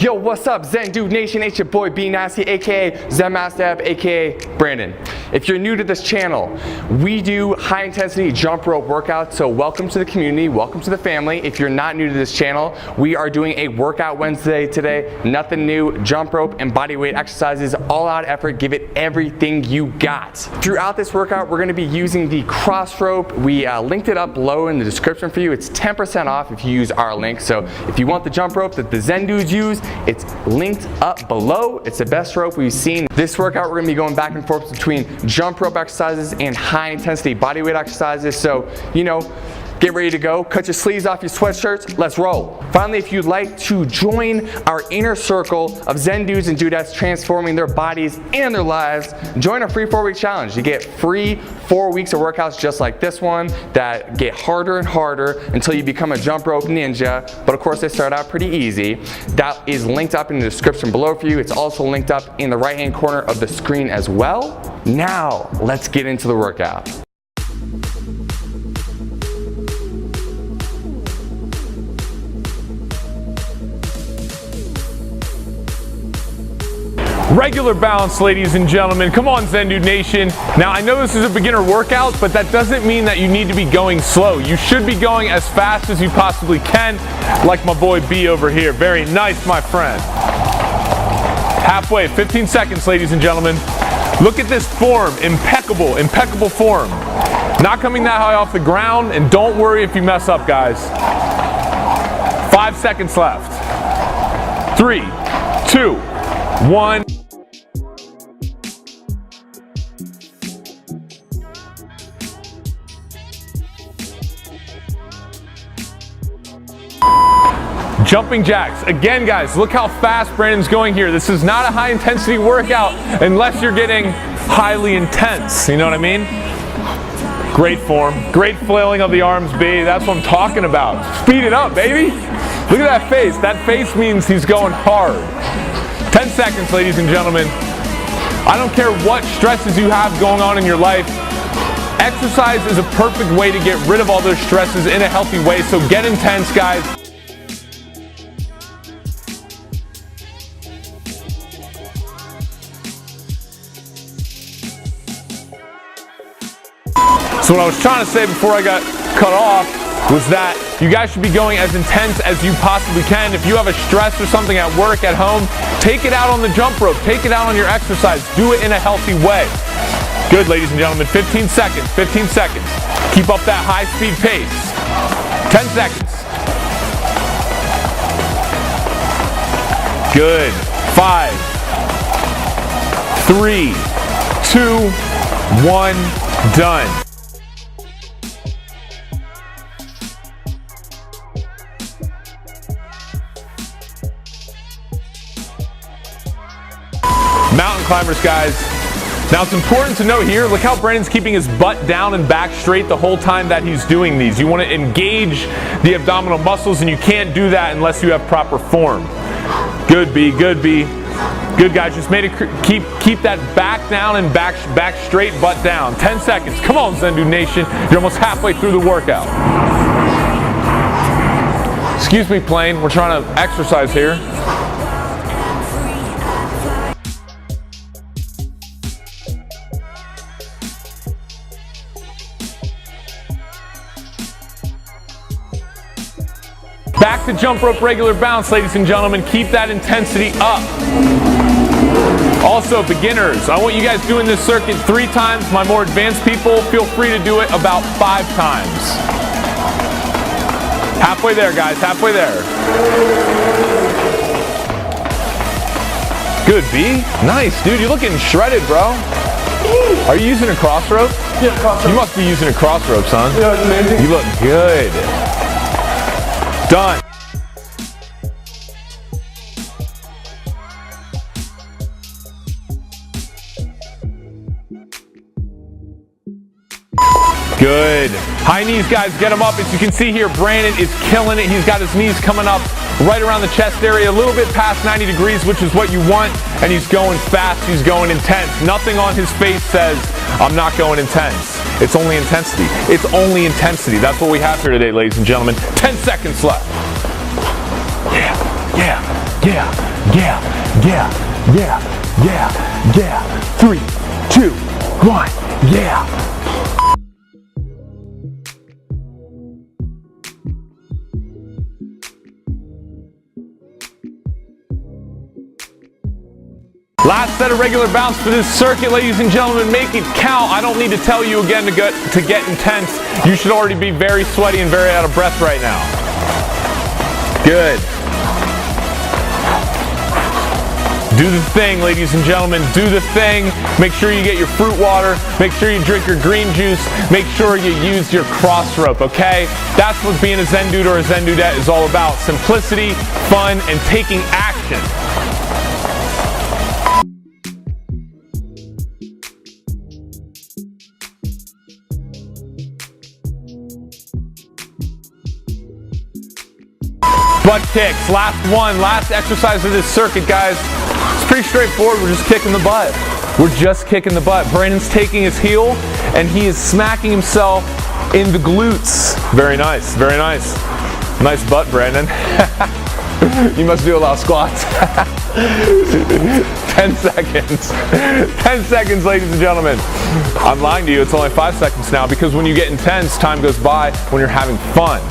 Yo, what's up, Zen Dude Nation? It's your boy B Nasty, aka Zen Master, aka Brandon. If you're new to this channel, we do high intensity jump rope workouts, so welcome to the community, welcome to the family. If you're not new to this channel, we are doing a workout Wednesday today. Nothing new, jump rope and body weight exercises, all out effort, give it everything you got. Throughout this workout, we're gonna be using the cross rope. We linked it up below in the description for you. It's 10% off if you use our link. So if you want the jump rope that the Zen dudes use, it's linked up below. It's the best rope we've seen. This workout, we're gonna be going back and forth between jump rope exercises and high intensity body weight exercises. So, you know, get ready to go. Cut your sleeves off your sweatshirts. Let's roll. Finally, if you'd like to join our inner circle of Zen dudes and dudettes transforming their bodies and their lives, join our free 4-week challenge. You get free 4 weeks of workouts just like this one that get harder and harder until you become a jump rope ninja. But of course, they start out pretty easy. That is linked up in the description below for you. It's also linked up in the right-hand corner of the screen as well. Now, let's get into the workout. Regular balance, ladies and gentlemen. Come on, Zen Dude Nation. Now, I know this is a beginner workout, but that doesn't mean that you need to be going slow. You should be going as fast as you possibly can, like my boy B over here. Very nice, my friend. Halfway, 15 seconds, ladies and gentlemen. Look at this form, impeccable, impeccable form. Not coming that high off the ground, and don't worry if you mess up, guys. 5 seconds left. 3, 2, 1. Jumping jacks. Again, guys, look how fast Brandon's going here. This is not a high intensity workout unless you're getting highly intense. You know what I mean? Great form. Great flailing of the arms, B. That's what I'm talking about. Speed it up, baby. Look at that face. That face means he's going hard. 10 seconds, ladies and gentlemen. I don't care what stresses you have going on in your life. Exercise is a perfect way to get rid of all those stresses in a healthy way. So get intense, guys. So what I was trying to say before I got cut off was that you guys should be going as intense as you possibly can. If you have a stress or something at work, at home, take it out on the jump rope. Take it out on your exercise. Do it in a healthy way. Good, ladies and gentlemen. 15 seconds. 15 seconds. Keep up that high-speed pace. 10 seconds. Good. 5, 3, 2, 1, done. Mountain climbers, guys. Now it's important to note here, look how Brandon's keeping his butt down and back straight the whole time that he's doing these. You want to engage the abdominal muscles, and you can't do that unless you have proper form. Good, B, good, B. Good, guys. Just made it keep that back down and back straight, butt down. 10 seconds. Come on, Zen Dude Nation. You're almost halfway through the workout. Excuse me, plane. We're trying to exercise here. Back to jump rope regular bounce, ladies and gentlemen. Keep that intensity up. Also, beginners, I want you guys doing this circuit 3 times. My more advanced people, feel free to do it about 5 times. Halfway there, guys, halfway there. Good, B. Nice, dude. You're looking shredded, bro. Are you using a cross rope? Yeah, cross rope. You must be using a cross rope, son. Yeah, it's amazing. You look good. Done. Good. High knees, guys, get them up. As you can see here, Brandon is killing it. He's got his knees coming up right around the chest area, a little bit past 90 degrees, which is what you want, and he's going fast, he's going intense. Nothing on his face says, I'm not going intense. It's only intensity. It's only intensity. That's what we have here today, ladies and gentlemen. 10 seconds left. Yeah, yeah, yeah. yeah, yeah, yeah, yeah, yeah. 3, 2, 1, yeah. Last set of regular bounce for this circuit, ladies and gentlemen. Make it count. I don't need to tell you again to get intense. You should already be very sweaty and very out of breath right now. Good. Do the thing, ladies and gentlemen. Do the thing. Make sure you get your fruit water. Make sure you drink your green juice. Make sure you use your cross rope, okay? That's what being a Zen dude or a Zen dudette is all about. Simplicity, fun, and taking action. Butt kicks, last one, last exercise of this circuit, guys. It's pretty straightforward, we're just kicking the butt. We're just kicking the butt. Brandon's taking his heel and he is smacking himself in the glutes. Very nice, very nice. Nice butt, Brandon. You must do a lot of squats. 10 seconds. 10 seconds, ladies and gentlemen. I'm lying to you, it's only 5 seconds now because when you get intense, time goes by when you're having fun.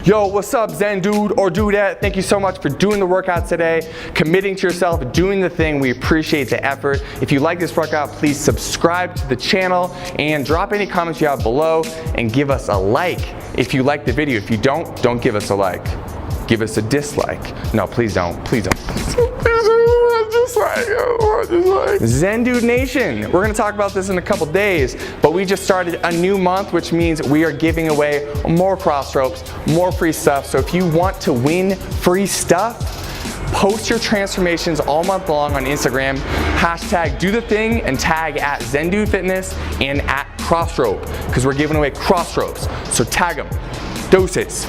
Yo, what's up, Zen dude or dudette? Thank you so much for doing the workout today, committing to yourself, doing the thing. We appreciate the effort. If you like this workout, please subscribe to the channel and drop any comments you have below and give us a like if you like the video. If you don't give us a like. Give us a dislike. No, please don't. Please don't. Zen Dude Nation, we're gonna talk about this in a couple days, but we just started a new month, which means we are giving away more cross ropes, more free stuff. So if you want to win free stuff, post your transformations all month long on Instagram, hashtag do the thing and tag at Zen Dude Fitness and at Crossrope, because we're giving away cross ropes. So tag them. Doses.